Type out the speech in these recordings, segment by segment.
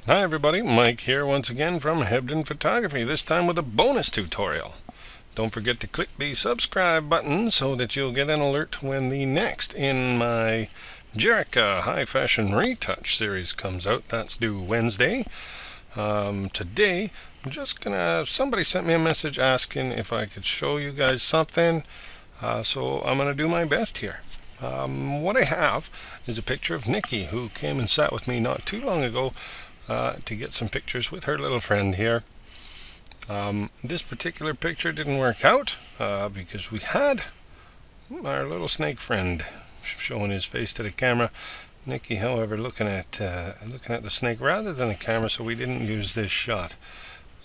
Hi everybody, Mike here once again from Hebden Photography, this time with a bonus tutorial. Don't forget to click the subscribe button so that you'll get an alert when the next in my Jerrica High Fashion Retouch series comes out. That's due Wednesday. Today, somebody sent me a message asking if I could show you guys something, so I'm gonna do my best here. What I have is a picture of Nikki, who came and sat with me not too long ago to get some pictures with her little friend here. This particular picture didn't work out because we had our little snake friend showing his face to the camera. Nikki, however, looking at the snake rather than the camera, so we didn't use this shot.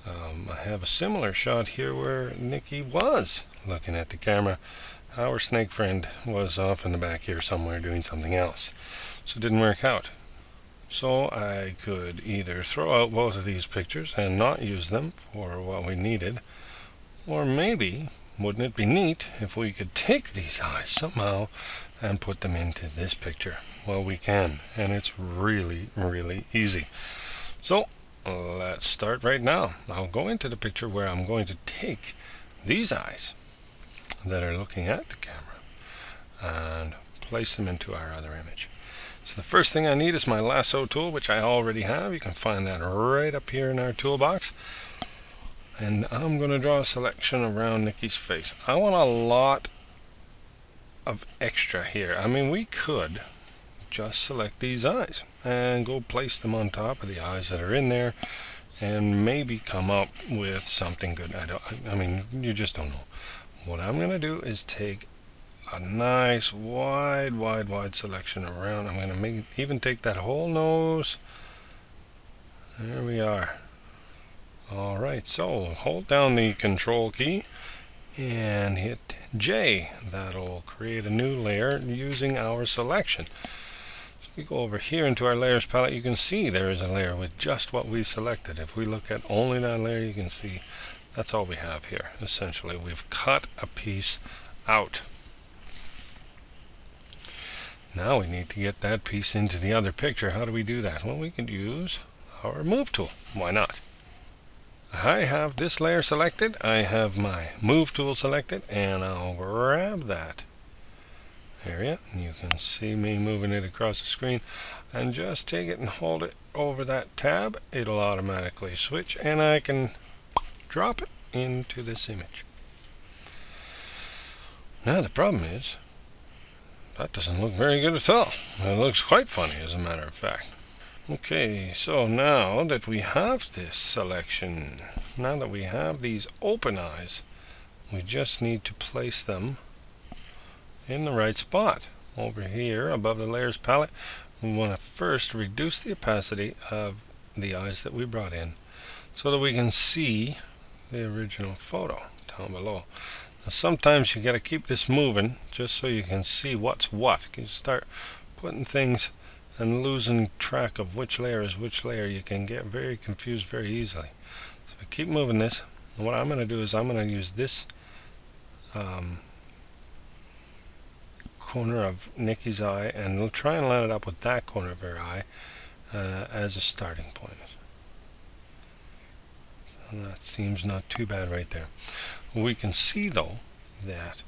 I have a similar shot here where Nikki was looking at the camera. Our snake friend was off in the back here somewhere doing something else, so it didn't work out. So I could either throw out both of these pictures and not use them for what we needed, or maybe, wouldn't it be neat if we could take these eyes somehow and put them into this picture? Well, we can, and it's really, really easy. So let's start right now. I'll go into the picture where I'm going to take these eyes that are looking at the camera and place them into our other image. So the first thing I need is my lasso tool, which I already have. You can find that right up here in our toolbox. And I'm going to draw a selection around Nikki's face. I want a lot of extra here. I mean, we could just select these eyes and go place them on top of the eyes that are in there and maybe come up with something good. I mean, you just don't know. What I'm going to do is take a nice wide selection around. I'm going to even take that whole nose. There we are. Alright, so hold down the control key and hit J. That'll create a new layer using our selection. So if we go over here into our layers palette, you can see there is a layer with just what we selected. If we look at only that layer, you can see that's all we have here. Essentially, we've cut a piece out. Now we need to get that piece into the other picture. How do we do that? Well, we could use our move tool. Why not? I have this layer selected. I have my move tool selected, and I'll grab that area. And you can see me moving it across the screen, and just take it and hold it over that tab. It'll automatically switch, and I can drop it into this image. Now the problem is, that doesn't look very good at all. It looks quite funny, as a matter of fact. Okay, so now that we have this selection, now that we have these open eyes, we just need to place them in the right spot. Over here, above the layers palette, we want to first reduce the opacity of the eyes that we brought in so that we can see the original photo down below. Now, sometimes you got to keep this moving just so you can see what's what. You start putting things and losing track of which layer is which layer. You can get very confused very easily. So if I keep moving this, and what I'm going to do is I'm going to use this corner of Nikki's eye, and we'll try and line it up with that corner of her eye as a starting point. And that seems not too bad right there. We can see though that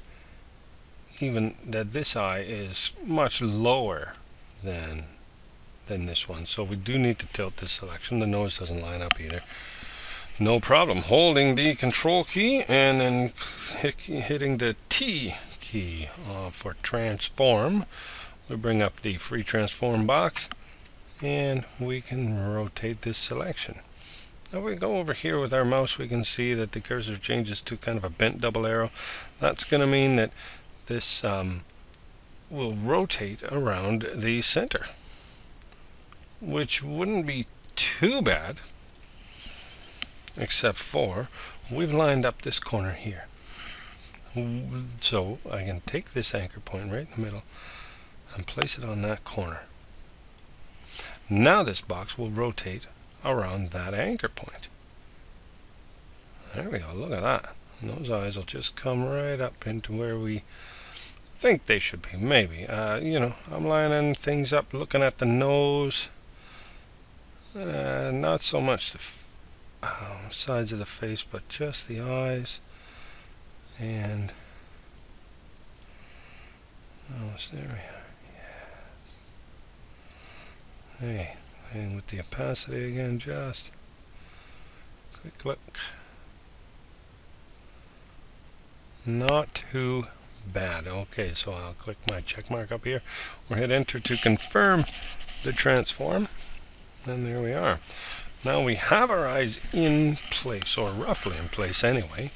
this eye is much lower than this one, so we do need to tilt this selection. The nose doesn't line up either. No problem. Holding the control key and then hitting the T key for transform, we bring up the free transform box and we can rotate this selection. Now we go over here with our mouse, we can see that the cursor changes to kind of a bent double arrow. That's going to mean that this will rotate around the center, which wouldn't be too bad, except for we've lined up this corner here. So I can take this anchor point right in the middle and place it on that corner. Now this box will rotate around that anchor point. There we go, look at that. And those eyes will just come right up into where we think they should be, maybe. You know, I'm lining things up, looking at the nose, Not so much the sides of the face, but just the eyes. And there we are. Hey, and with the opacity again, just click. Not too bad. Okay, so I'll click my check mark up here or hit enter to confirm the transform. And there we are. Now we have our eyes in place, or roughly in place anyway.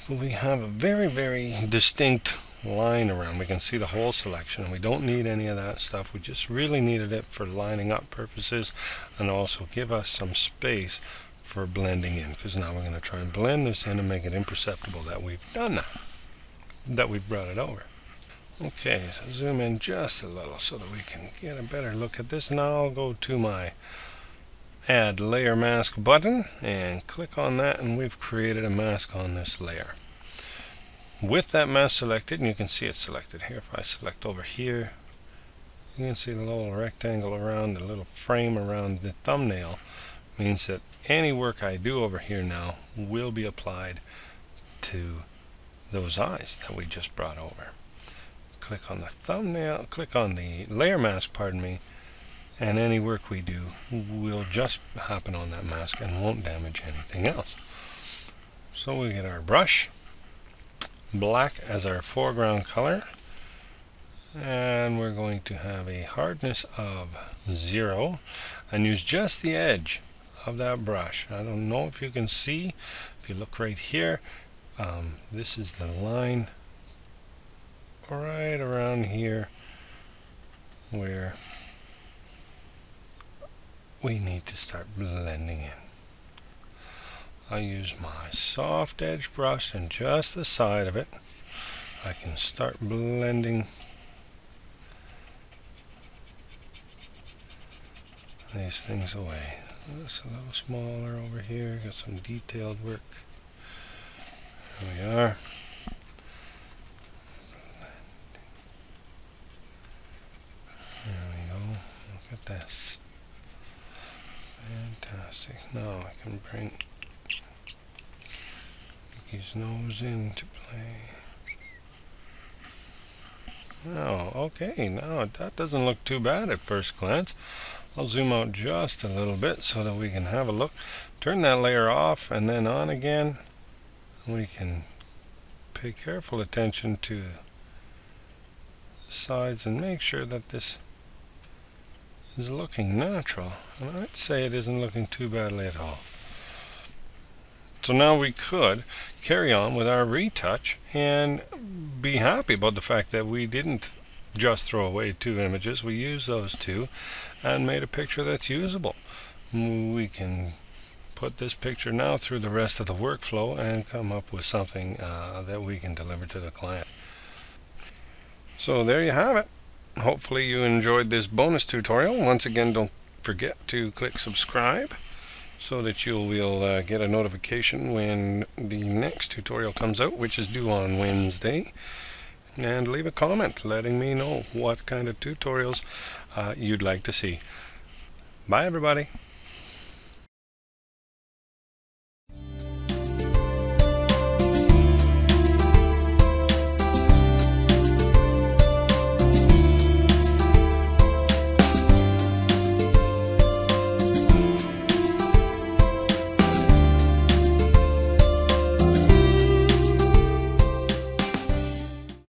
We have a very distinct line around. We can see the whole selection. We don't need any of that stuff. We just really needed it for lining up purposes and also give us some space for blending in, because now we're going to try and blend this in and make it imperceptible that we've done that we've brought it over. Okay, so zoom in just a little so that we can get a better look at this. Now I'll go to my add layer mask button and click on that, and we've created a mask on this layer. With that mask selected, and you can see it selected here, if I select over here, you can see the little rectangle around the little frame around the thumbnail, means that any work I do over here now will be applied to those eyes that we just brought over. Click on the thumbnail, click on the layer mask, pardon me, and any work we do will just happen on that mask and won't damage anything else. So we get our brush, black as our foreground color, and we're going to have a hardness of 0 and use just the edge of that brush. I don't know if you can see, if you look right here, this is the line right around here where we need to start blending in. I use my soft edge brush and just the side of it. I can start blending these things away. It's a little smaller over here. Got some detailed work. There we are. There we go. Look at this. Fantastic. Now I can bring his nose into play. Oh, okay. Now that doesn't look too bad at first glance. I'll zoom out just a little bit so that we can have a look. Turn that layer off and then on again. We can pay careful attention to the sides and make sure that this is looking natural. And I'd say it isn't looking too badly at all. So now we could carry on with our retouch and be happy about the fact that we didn't just throw away 2 images. We used those 2 and made a picture that's usable. We can put this picture now through the rest of the workflow and come up with something that we can deliver to the client. So there you have it. Hopefully you enjoyed this bonus tutorial. Once again, don't forget to click subscribe so that you will get a notification when the next tutorial comes out, which is due on Wednesday. And leave a comment letting me know what kind of tutorials you'd like to see. Bye everybody.